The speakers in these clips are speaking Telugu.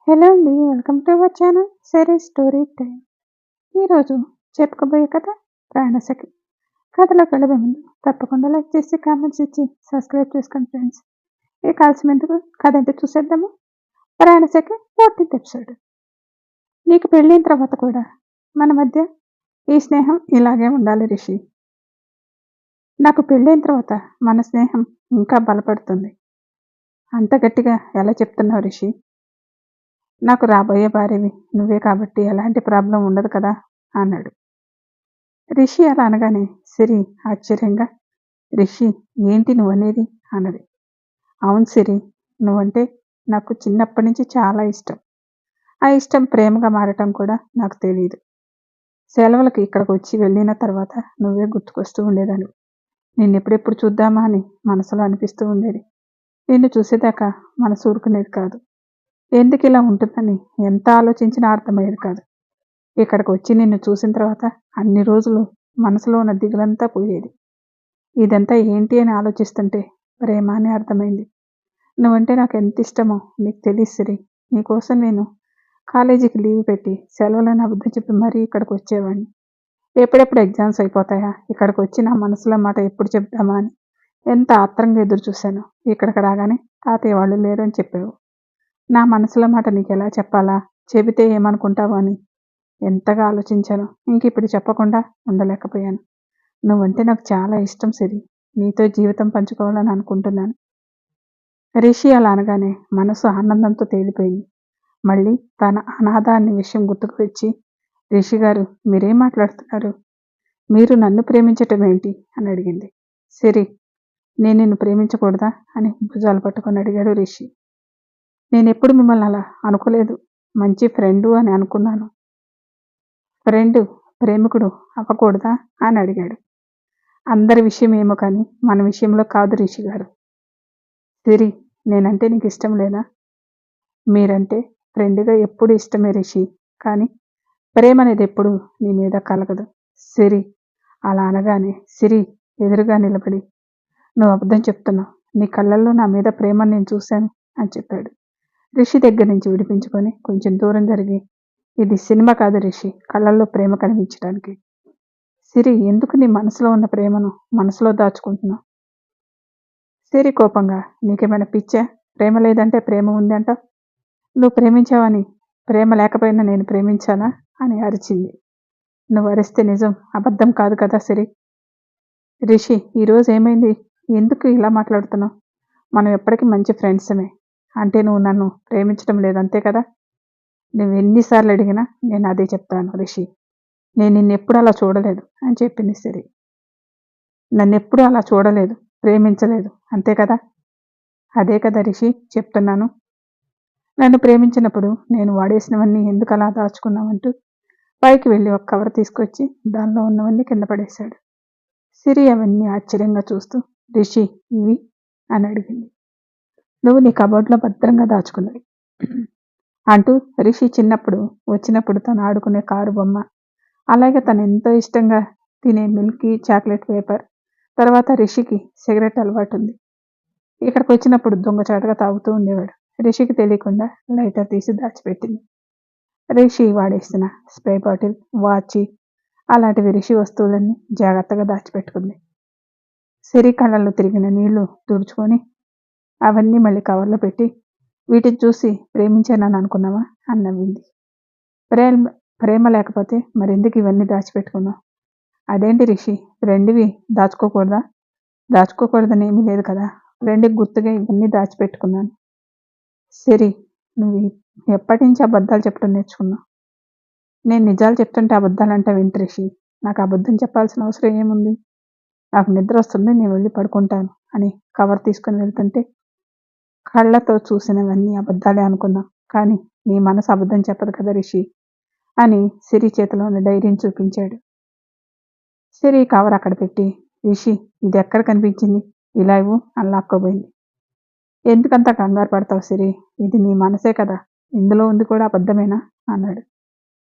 హలో అండి. Welcome to our channel Siri story time. ఈరోజు చెప్పుకోబోయే కథ ప్రాణసఖి. కథలోకి వెళ్ళే ముందు తప్పకుండా లైక్ చేసి కామెంట్స్ ఇచ్చి సబ్స్క్రైబ్ చేసుకోండి ఫ్రెండ్స్. ఈ కాల్సిన ఎందుకు కథ ఏంటో చూసేద్దాము. ప్రాణసఖి 14th ఎపిసోడ్. నీకు పెళ్ళైన తర్వాత కూడా మన మధ్య ఈ స్నేహం ఇలాగే ఉండాలి రిషి. నాకు పెళ్ళైన తర్వాత మన స్నేహం ఇంకా బలపడుతుంది. అంత గట్టిగా ఎలా చెప్తున్నావు రిషి? నాకు రాబోయే భార్యవి నువ్వే కాబట్టి ఎలాంటి ప్రాబ్లం ఉండదు కదా అన్నాడు. రిషి అలా అనగానే సిరి ఆశ్చర్యంగా, రిషి ఏంటి నువ్వనేది అన్నది. అవును సిరి, నువ్వంటే నాకు చిన్నప్పటి నుంచి చాలా ఇష్టం. ఆ ఇష్టం ప్రేమగా మారటం కూడా నాకు తెలియదు. సెలవులకి ఇక్కడికి వచ్చి వెళ్ళిన తర్వాత నువ్వే గుర్తుకొస్తూ ఉండేదాన్ని. నిన్నెప్పుడెప్పుడు చూద్దామా అని మనసులో అనిపిస్తూ ఉండేది. నిన్ను చూసేదాకా మనసు ఊరుకునేది కాదు. ఎందుకు ఇలా ఉంటుందని ఎంత ఆలోచించినా అర్థమయ్యేది కాదు. ఇక్కడికి వచ్చి నిన్ను చూసిన తర్వాత అన్ని రోజులు మనసులో ఉన్న దిగులంతా పోయేది. ఇదంతా ఏంటి అని ఆలోచిస్తుంటే ప్రేమ అని అర్థమైంది. నువ్వంటే నాకు ఎంత ఇష్టమో నీకు తెలియదు సిరి. నీకోసం నేను కాలేజీకి లీవ్ పెట్టి సెలవులను అబద్ధం చెప్పి మరీ ఇక్కడికి వచ్చేవాడిని. ఎప్పుడెప్పుడు ఎగ్జామ్స్ అయిపోతాయా, ఇక్కడికి వచ్చి నా మనసులో మాట ఎప్పుడు చెప్దామా అని ఎంత ఆత్రంగా ఎదురు చూశాను. ఇక్కడికి రాగానే తాతయ్య వాళ్ళు లేరు అని చెప్పావు. నా మనసులో మాట నీకు ఎలా చెప్పాలా, చెబితే ఏమనుకుంటావు అని ఎంతగా ఆలోచించాను. ఇంక ఇప్పుడు చెప్పకుండా ఉండలేకపోయాను. నువ్వంటే నాకు చాలా ఇష్టం సిరి. నీతో జీవితం పంచుకోవాలని అనుకుంటున్నాను. రిషి అలా అనగానే మనసు ఆనందంతో తేలిపోయింది. మళ్ళీ తన అనాథ అనే విషయం గుర్తుకు వచ్చి, రిషి గారు మీరేం మాట్లాడుతున్నారు? మీరు నన్ను ప్రేమించటం ఏంటి అని అడిగింది. సిరి, నేను నిన్ను ప్రేమించకూడదా అని భుజాలు పట్టుకొని అడిగాడు రిషి. నేనెప్పుడు మిమ్మల్ని అలా అనుకోలేదు. మంచి ఫ్రెండు అని అనుకున్నాను. ఫ్రెండు ప్రేమికుడు అవ్వకూడదా అని అడిగాడు. అందరి విషయం ఏమో కానీ మన విషయంలో కాదు రిషి గారు. సిరి, నేనంటే నీకు ఇష్టం లేదా? మీరంటే ఫ్రెండ్గా ఎప్పుడు ఇష్టమే రిషి, కానీ ప్రేమ అనేది ఎప్పుడు నీ మీద కలగదు. సిరి అలా అనగానే సిరి ఎదురుగా నిలబడి, నువ్వు అబద్ధం చెప్తున్నావు. నీ కళ్ళల్లో నా మీద ప్రేమను నేను చూశాను అని చెప్పాడు. రిషి దగ్గర నుంచి విడిపించుకొని కొంచెం దూరం జరిగి, ఇది సినిమా కాదు రిషి, కళ్ళల్లో ప్రేమ కనిపించడానికి. సిరి, ఎందుకు నీ మనసులో ఉన్న ప్రేమను మనసులో దాచుకుంటున్నావు? సిరి కోపంగా, నీకేమైనా పిచ్చా? ప్రేమ లేదంటే ప్రేమ ఉంది అంటావు. నువ్వు ప్రేమించావని ప్రేమ లేకపోయినా నేను ప్రేమించానా అని అరిచింది. నువ్వు అరిస్తే నిజం, అబద్ధం కాదు కదా సిరి. రిషి, ఈరోజు ఏమైంది? ఎందుకు ఇలా మాట్లాడుతున్నావు? మనం ఎప్పటికీ మంచి ఫ్రెండ్సమే. అంటే నువ్వు నన్ను ప్రేమించడం లేదంతే కదా? నువ్వు ఎన్నిసార్లు అడిగినా నేను అదే చెప్తాను రిషి. నేను నిన్నెప్పుడు అలా చూడలేదు అని చెప్పింది సిరి. నన్నెప్పుడు అలా చూడలేదు, ప్రేమించలేదు అంతే కదా? అదే కదా రిషి చెప్తున్నాను. నన్ను ప్రేమించినప్పుడు నేను వాడేసినవన్నీ ఎందుకు అలా దాచుకున్నావంటూ పైకి వెళ్ళి ఒక కవర్ తీసుకొచ్చి దానిలో ఉన్నవన్నీ కింద పడేశాడు. సిరి అవన్నీ ఆశ్చర్యంగా చూస్తూ, రిషి ఇవి అని అడిగింది. నువ్వు నీ కబోర్డ్లో భద్రంగా దాచుకున్నవి అంటూ రిషి చిన్నప్పుడు వచ్చినప్పుడు తను ఆడుకునే కారు బొమ్మ, అలాగే తను ఎంతో ఇష్టంగా తినే మిల్కీ చాక్లెట్ పేపర్, తర్వాత రిషికి సిగరెట్ అలవాటు ఉంది. ఇక్కడికి వచ్చినప్పుడు దొంగచాటుగా తాగుతూ ఉండేవాడు. రిషికి తెలియకుండా లైటర్ తీసి దాచిపెట్టింది. రిషి వాడేసిన స్ప్రే బాటిల్, వాచి, అలాంటివి రిషి వస్తువులన్నీ జాగ్రత్తగా దాచిపెట్టుకుంది. సిరి కళ్ళల్లో తిరిగిన నీళ్లు తుడుచుకొని అవన్నీ మళ్ళీ కవర్లో పెట్టి, వీటిని చూసి ప్రేమించానని అనుకున్నావా అని నవ్వింది. ప్రేమ ప్రేమ లేకపోతే మరెందుకు ఇవన్నీ దాచిపెట్టుకున్నావు? అదేంటి రిషి, ఫ్రెండ్వి దాచుకోకూడదా? దాచుకోకూడదని ఏమీ లేదు కదా. ఫ్రెండ్కి గుర్తుగా ఇవన్నీ దాచిపెట్టుకున్నాను. సిరి, నువ్వు ఎప్పటి నుంచి అబద్ధాలు చెప్పడం నేర్చుకున్నావు? నేను నిజాలు చెప్తుంటే అబద్ధాలు అంటావేంటి రిషి? నాకు అబద్ధం చెప్పాల్సిన అవసరం ఏముంది? నాకు నిద్ర వస్తుంది, నేను వెళ్ళి పడుకుంటాను అని కవర్ తీసుకొని వెళ్తుంటే, కళ్ళతో చూసినవన్నీ అబద్ధాలే అనుకున్నాం, కానీ నీ మనసు అబద్ధం చెప్పదు కదా రిషి అని సిరి చేతిలో ఉన్న డైరీని చూపించాడు. సిరి కవర్ అక్కడ పెట్టి, రిషి ఇది ఎక్కడ కనిపించింది, ఇలా ఇవ్వు అని లాక్కోబోయింది. ఎందుకంత కంగారు పడతావు సిరి, ఇది నీ మనసే కదా, ఇందులో ఉంది కూడా అబద్ధమేనా అన్నాడు.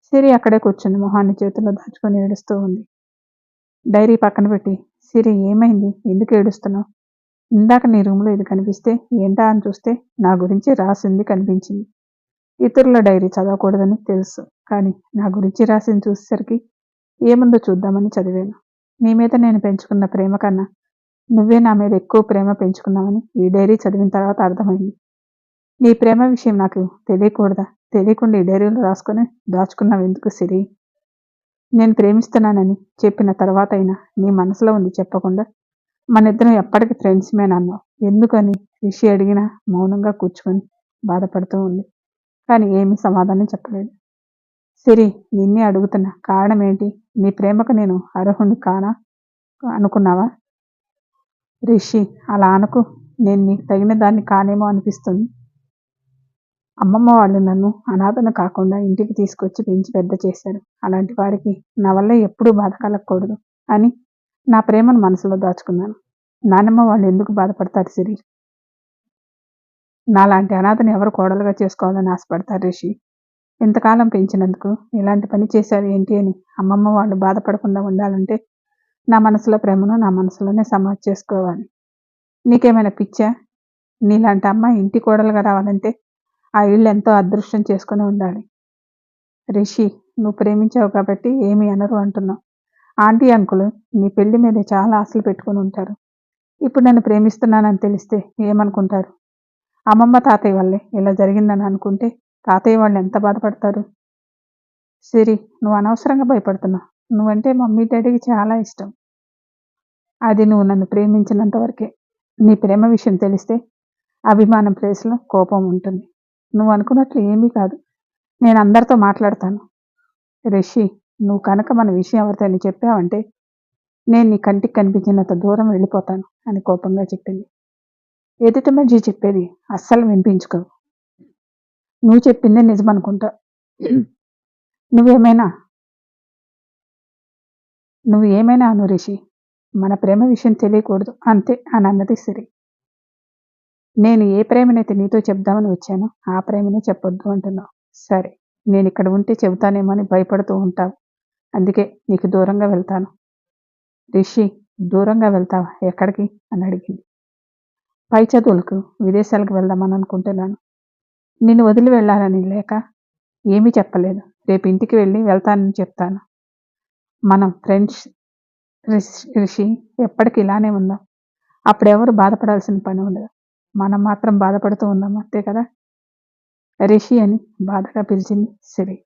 సిరి అక్కడే కూర్చుంది, మొహాన్ని చేతుల్లో దాచుకొని ఏడుస్తూ ఉంది. డైరీ పక్కన పెట్టి, సిరి ఏమైంది, ఎందుకు ఏడుస్తున్నావు? ఇందాక నీ రూమ్లో ఇది కనిపిస్తే ఏంటా అని చూస్తే నా గురించి రాసింది కనిపించింది. ఇతరుల డైరీ చదవకూడదని తెలుసు. కానీ నా గురించి రాసింది చూసేసరికి ఏముందో చూద్దామని చదివాను. నీ మీద నేను పెంచుకున్న ప్రేమ కన్నా నువ్వే నా మీద ఎక్కువ ప్రేమ పెంచుకున్నావని ఈ డైరీ చదివిన తర్వాత అర్థమైంది. నీ ప్రేమ విషయం నాకు తెలియకూడదా? తెలియకుండా ఈ డైరీలో రాసుకొని దాచుకున్నావెందుకు సిరి? నేను ప్రేమిస్తున్నానని చెప్పిన తర్వాత అయినా నీ మనసులో ఉంది చెప్పకుండా మనిద్దరం ఎప్పటికీ ఫ్రెండ్స్‌మేనన్నావు. ఎందుకని రిషి అడిగినా మౌనంగా కూర్చుని బాధపడుతూ ఉంది. కానీ ఏమీ సమాధానం చెప్పలేదు. సిరి, నిన్నే అడుగుతున్నా, కారణం ఏంటి? నీ ప్రేమకు నేను అర్హుణ్ణి కానా అనుకున్నావా? రిషి, అలా అనకు. నేను నీకు తగిన దాన్ని కానేమో అనిపిస్తుంది. అమ్మమ్మ వాళ్ళు నన్ను అనాథను కాకుండా ఇంటికి తీసుకొచ్చి పెంచి పెద్ద చేశారు. అలాంటి వారికి నా వల్ల ఎప్పుడూ బాధ కలగకూడదు అని నా ప్రేమను మనసులో దాచుకున్నాను. నానమ్మ వాళ్ళు ఎందుకు బాధపడతారు సిరి? నాలాంటి అనాథని ఎవరు కోడలుగా చేసుకోవాలని ఆశపడతారు రిషి? ఇంతకాలం పెంచినందుకు ఇలాంటి పని చేశారు ఏంటి అని అమ్మమ్మ వాళ్ళు బాధపడకుండా ఉండాలంటే నా మనసులో ప్రేమను నా మనసులోనే సమాధి చేసుకోవాలి. నీకేమైనా పిచ్చా? నీలాంటి అమ్మాయి ఇంటి కోడలుగా రావాలంటే ఆ ఇల్లు ఎంతో అదృష్టం చేసుకుని ఉండాలి. రిషి, నువ్వు ప్రేమించావు కాబట్టి ఏమీ అనరు అంటున్నావు. ఆంటీ అంకులు నీ పెళ్లి మీద చాలా ఆశలు పెట్టుకుని ఉంటారు. ఇప్పుడు నన్ను ప్రేమిస్తున్నానని తెలిస్తే ఏమనుకుంటారు? అమ్మమ్మ తాతయ్య వల్లే ఇలా జరిగిందని అనుకుంటే తాతయ్య వాళ్ళు ఎంత బాధపడతారు? సిరి, నువ్వు అనవసరంగా భయపడుతున్నావు. నువ్వంటే మమ్మీ డాడీకి చాలా ఇష్టం. అది నువ్వు నన్ను ప్రేమించినంత వరకే. నీ ప్రేమ విషయం తెలిస్తే అభిమానం ప్లేస్లో కోపం ఉంటుంది. నువ్వు అనుకున్నట్లు ఏమీ కాదు. నేను అందరితో మాట్లాడతాను. రిషి, నువ్వు కనుక మన విషయం ఎవరితో చెప్పావంటే నేను నీ కంటికి కనిపించినంత దూరం వెళ్ళిపోతాను అని కోపంగా చెప్పింది. ఎదుటి మనిషి చెప్పేది అస్సలు వినిపించుకోవు. నువ్వు చెప్పిందే నిజమనుకుంటా. నువ్వు ఏమైనా అను రిషి, మన ప్రేమ విషయం తెలియకూడదు అంతే అని అన్నది సిరి. నేను ఏ ప్రేమనైతే నీతో చెప్దామని వచ్చానో ఆ ప్రేమనే చెప్పొద్దు అంటున్నావు. సరే, నేను ఇక్కడ ఉంటే చెబుతానేమో అని భయపడుతూ ఉంటావు. అందుకే నీకు దూరంగా వెళ్తాను. రిషి, దూరంగా వెళ్తావా? ఎక్కడికి అని అడిగింది. పై చదువులకు విదేశాలకు వెళ్దామని అనుకుంటున్నాను. నిన్ను వదిలి వెళ్ళాలని లేక ఏమీ చెప్పలేదు. రేపు ఇంటికి వెళ్ళి వెళ్తానని చెప్తాను. మనం ఫ్రెండ్స్ రిషి, ఎప్పటికి ఇలానే ఉందాం. అప్పుడెవరు బాధపడాల్సిన పని ఉండదు. మనం మాత్రం బాధపడుతూ ఉందాం అంతే కదా? రిషి అని బాధగా పిలిచింది సిరి.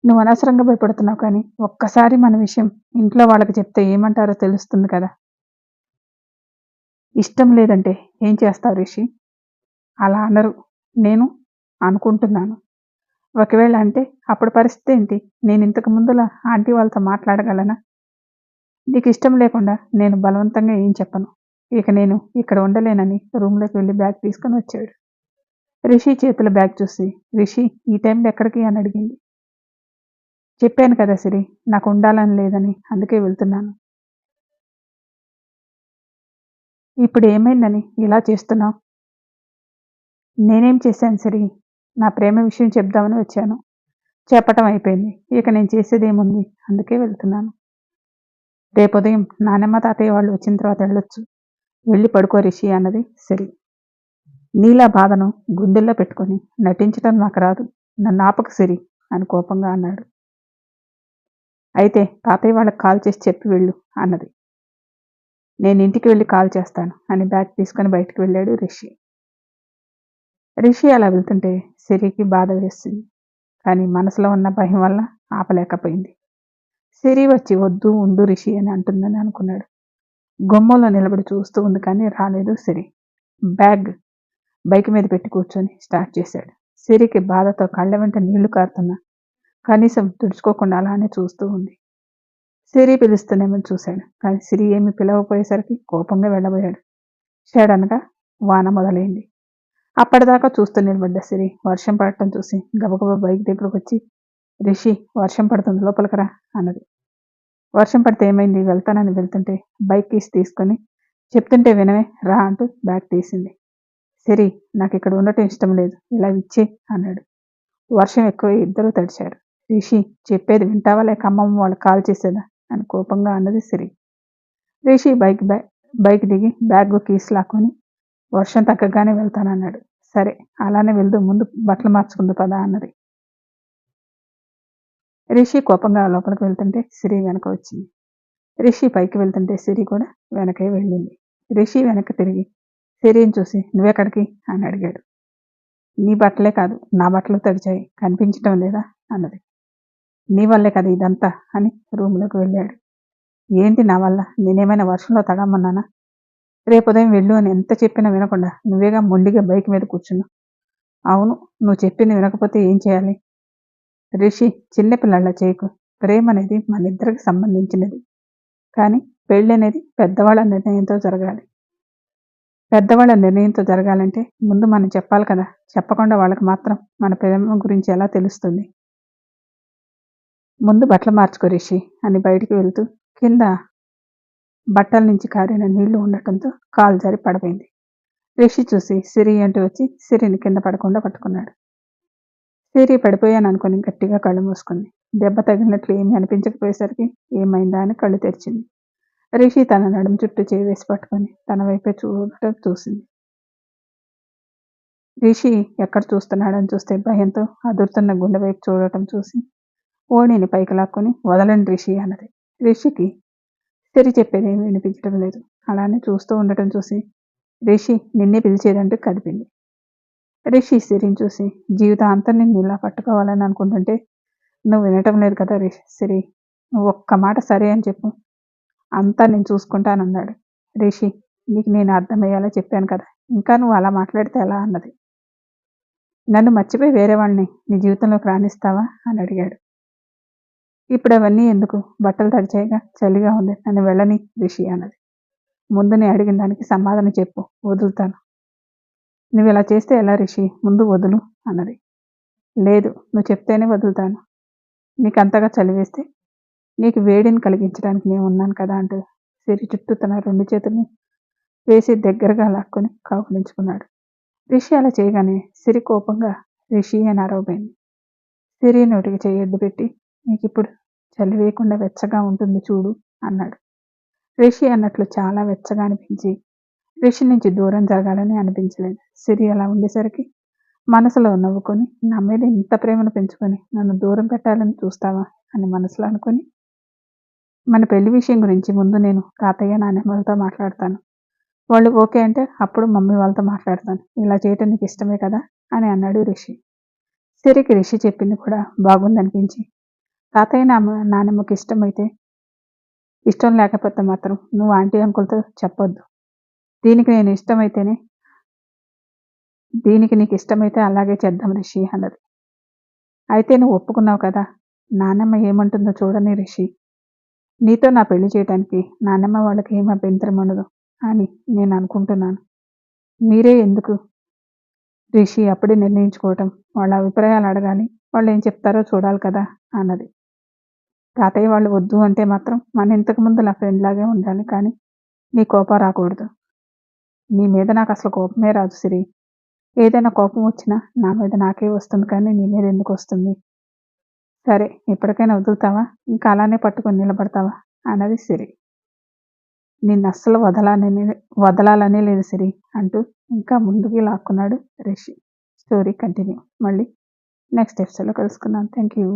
నువ్వు అనవసరంగా భయపడుతున్నావు, కానీ ఒక్కసారి మన విషయం ఇంట్లో వాళ్ళకి చెప్తే ఏమంటారో తెలుస్తుంది కదా. ఇష్టం లేదంటే ఏం చేస్తావు రిషి? అలా అనరు, నేను అనుకుంటున్నాను. ఒకవేళ అంటే అప్పుడు పరిస్థితి ఏంటి? నేను ఇంతకు ముందులా ఆంటీ వాళ్ళతో మాట్లాడగలనా? నీకు ఇష్టం లేకుండా నేను బలవంతంగా ఏం చెప్పను. ఇక నేను ఇక్కడ ఉండలేనని రూమ్లోకి వెళ్ళి బ్యాగ్ తీసుకొని వచ్చాడు. రిషి చేతుల బ్యాగ్ చూసి, రిషి, ఈ టైంలో ఎక్కడికి అని అడిగింది. చెప్పాను కదా సిరి, నాకు ఉండాలని లేదని, అందుకే వెళ్తున్నాను. ఇప్పుడు ఏమైందని ఇలా చేస్తున్నావు? నేనేం చేశాను సిరి? నా ప్రేమ విషయం చెప్దామని వచ్చాను. చెప్పటం అయిపోయింది. ఇక నేను చేసేదేముంది? అందుకే వెళ్తున్నాను. రేపు ఉదయం నానమ్మ తాతయ్య వాళ్ళు వచ్చిన తర్వాత వెళ్ళొచ్చు. వెళ్ళి పడుకో రిషి అన్నది సిరి. నీలా బాధను గుండెల్లో పెట్టుకొని నటించటం నాకు రాదు. నన్ను ఆపక సిరి అని కోపంగా అన్నాడు. అయితే తాతయ్య వాళ్ళకి కాల్ చేసి చెప్పి వెళ్ళు అన్నది. నేను ఇంటికి వెళ్ళి కాల్ చేస్తాను అని బ్యాగ్ తీసుకొని బయటకు వెళ్ళాడు రిషి. రిషి అలా వెళ్తుంటే సిరికి బాధ వేస్తుంది. కానీ మనసులో ఉన్న భయం వల్ల ఆపలేకపోయింది. సిరి వచ్చి వద్దు ఉండు రిషి అని అంటుందని అనుకున్నాడు. గుమ్మంలో నిలబడి చూస్తూ ఉంది, కానీ రాలేదు సిరి. బ్యాగ్ బైక్ మీద పెట్టి కూర్చొని స్టార్ట్ చేశాడు. సిరికి బాధతో కళ్ళ వెంట నీళ్లు కారుతున్నా కనీసం తుడుచుకోకుండా అలానే చూస్తూ ఉంది. సిరి పిలుస్తూనేమని చూశాడు, కానీ సిరి ఏమి పిలవపోయేసరికి కోపంగా వెళ్ళబోయాడు. సడన్గా వాన మొదలైంది. అప్పటిదాకా చూస్తూ నిలబడ్డ సిరి వర్షం పడటం చూసి గబగబా బైక్ దగ్గరకు వచ్చి, రిషి, వర్షం పడుతుంది, లోపలికి రా అన్నది. వర్షం పడితే ఏమైంది, వెళ్తానని వెళ్తుంటే బైక్ కీస్ తీసుకొని చెప్తుంటే వినవే, రా అంటూ బ్యాగ్ తీసింది. సిరి, నాకు ఇక్కడ ఉండటం ఇష్టం లేదు, ఇలా ఇచ్చే అన్నాడు. వర్షం ఎక్కువ, ఇద్దరూ తడిచారు. రిషి, చెప్పేది వింటావా లేక అమ్మమ్మ వాళ్ళు కాల్ చేసేదా అని కోపంగా అన్నది సిరి. రిషి బైక్ దిగి బ్యాగ్ కీస్ లాక్కొని వర్షం తగ్గగానే వెళ్తానన్నాడు. సరే అలానే వెళ్తూ ముందు బట్టలు మార్చుకుందు పదా అన్నది. రిషి కోపంగా లోపలికి వెళ్తుంటే సిరి వెనక వచ్చింది. రిషి పైకి వెళ్తుంటే సిరి కూడా వెనకే వెళ్ళింది. రిషి వెనక్కి తిరిగి సిరిని చూసి నువ్వెక్కడికి అని అడిగాడు. నీ బట్టలే కాదు నా బట్టలు తడిచాయి, కనిపించటం లేదా అన్నది. నీ వల్లే కదా ఇదంతా అని రూమ్లోకి వెళ్ళాడు. ఏంటి నా వల్ల? నేనేమైనా వర్షంలో తడమన్నానా? రేపు ఉదయం వెళ్ళు అని ఎంత చెప్పినా వినకుండా నువ్వేగా మొండిగా బైక్ మీద కూర్చున్నావు. అవును, నువ్వు చెప్పింది వినకపోతే ఏం చేయాలి? రిషి, చిన్నపిల్లల చేయకు. ప్రేమ అనేది మన ఇద్దరికి సంబంధించినది. కానీ పెళ్ళి అనేది పెద్దవాళ్ళ నిర్ణయంతో జరగాలి. పెద్దవాళ్ళ నిర్ణయంతో జరగాలంటే ముందు మనం చెప్పాలి కదా. చెప్పకుండా వాళ్ళకి మాత్రం మన ప్రేమ గురించి ఎలా తెలుస్తుంది? ముందు బట్టలు మార్చుకో రిషి అని బయటికి వెళ్తూ కింద బట్టల నుంచి కారిన నీళ్లు ఉండటంతో కాలు జారి పడిపోయింది. రిషి చూసి సిరి అంటూ వచ్చి సిరిని కింద పడకుండా పట్టుకున్నాడు. సిరి పడిపోయాను అనుకుని గట్టిగా కళ్ళు మూసుకుంది. దెబ్బ తగిలినట్లు ఏమీ అనిపించకపోయేసరికి ఏమైందా అని కళ్ళు తెరిచింది. రిషి తన నడుము చుట్టూ చేయి వేసి పట్టుకొని తన వైపే చూసింది. రిషి ఎక్కడ చూస్తున్నాడని చూస్తే భయంతో అదురుతున్న గుండె వైపు చూడటం చూసి ఓణిని పైకి లాక్కొని వదలండి రిషి అన్నది. రిషికి సిరి చెప్పేది ఏమీ వినిపించడం లేదు. అలానే చూస్తూ ఉండటం చూసి రిషి నిన్నే పిలిచేదంటూ కదిపింది. రిషి సిరిని చూసి జీవితాంతం నిన్ను ఇలా పట్టుకోవాలని అనుకుంటుంటే నువ్వు వినటం లేదు కదా సిరి, నువ్వు ఒక్క మాట సరే అని చెప్పు, అంతా నేను చూసుకుంటానన్నాడు. రిషి, నీకు నేను అర్థమయ్యేలా చెప్పాను కదా, ఇంకా నువ్వు అలా మాట్లాడితే ఎలా అన్నది. నన్ను మర్చిపోయి వేరే వాళ్ళని నీ జీవితంలోకి రాణిస్తావా అని అడిగాడు. ఇప్పుడు అవన్నీ ఎందుకు, బట్టలు తడిచాయిగా, చలిగా ఉంది, నన్ను వెళ్ళని రిషి అన్నది. ముందు నేను అడిగిన దానికి సమాధానం చెప్పు, వదులుతాను. నువ్వు ఇలా చేస్తే ఎలా రిషి, ముందు వదులు అన్నది. లేదు, నువ్వు చెప్తేనే వదులుతాను. నీకు అంతగా చలి వేస్తే నీకు వేడిని కలిగించడానికి నేను ఉన్నాను కదా అంటూ సిరి చుట్టూ తన 2 చేతుల్ని వేసి దగ్గరగా లాక్కొని కౌగిలించుకున్నాడు. రిషి అలా చేయగానే సిరి కోపంగా రిషి అని అరవబోయింది. సిరి నోటికి చెయ్యి అడ్డు పెట్టి నీకు ఇప్పుడు చలి వేయకుండా వెచ్చగా ఉంటుంది చూడు అన్నాడు. రిషి అన్నట్లు చాలా వెచ్చగా అనిపించి రిషి నుంచి దూరం జరగాలని అనిపించలేదు. సిరి అలా ఉండేసరికి మనసులో నవ్వుకొని నా మీద ఇంత ప్రేమను పెంచుకొని నన్ను దూరం పెట్టాలని చూస్తావా అని మనసులో అనుకొని మన పెళ్లి విషయం గురించి ముందు నేను తాతయ్య నాన్నమ్మ వాళ్ళతో మాట్లాడతాను. వాళ్ళు ఓకే అంటే అప్పుడు మమ్మీ వాళ్ళతో మాట్లాడతాను. ఇలా చేయటం నీకు ఇష్టమే కదా అని అన్నాడు రిషి. సిరికి రిషి చెప్పింది కూడా బాగుందనిపించి తాతయ్య నాన్నమ్మకి ఇష్టం లేకపోతే మాత్రం నువ్వు ఆంటీ అంకుల్తో చెప్పొద్దు. దీనికి నీకు ఇష్టమైతే అలాగే చేద్దాం రిషి అన్నది. అయితే నువ్వు ఒప్పుకున్నావు కదా, నాన్నమ్మ ఏమంటుందో చూడని రిషి. నీతో నా పెళ్లి చేయడానికి నాన్నమ్మ వాళ్ళకి ఏం అభ్యంతరం ఉండదు అని నేను అనుకుంటున్నాను. మీరే ఎందుకు రిషి అప్పుడే నిర్ణయించుకోవటం, వాళ్ళ అభిప్రాయాలు అడగాలి, వాళ్ళు ఏం చెప్తారో చూడాలి కదా అన్నది. తాతయ్య వాళ్ళు వద్దు అంటే మాత్రం మన ఇంతకుముందు నా ఫ్రెండ్ లాగే ఉండాలి, కానీ నీ కోపం రాకూడదు. నీ మీద నాకు అసలు కోపమే రాదు సిరి. ఏదైనా కోపం వచ్చినా నా మీద నాకే వస్తుంది, కానీ నీ మీద ఎందుకు వస్తుంది? సరే, ఇప్పటికైనా వదులుతావా, ఇంకా అలానే పట్టుకొని నిలబడతావా అన్నది సిరి. నిన్ను అస్సలు వదలాలనే లేదు సిరి అంటూ ఇంకా ముందుకి లాక్కున్నాడు రిషి. స్టోరీ కంటిన్యూ మళ్ళీ నెక్స్ట్ ఎపిసోడ్లో కలుసుకుందాం. Thank you.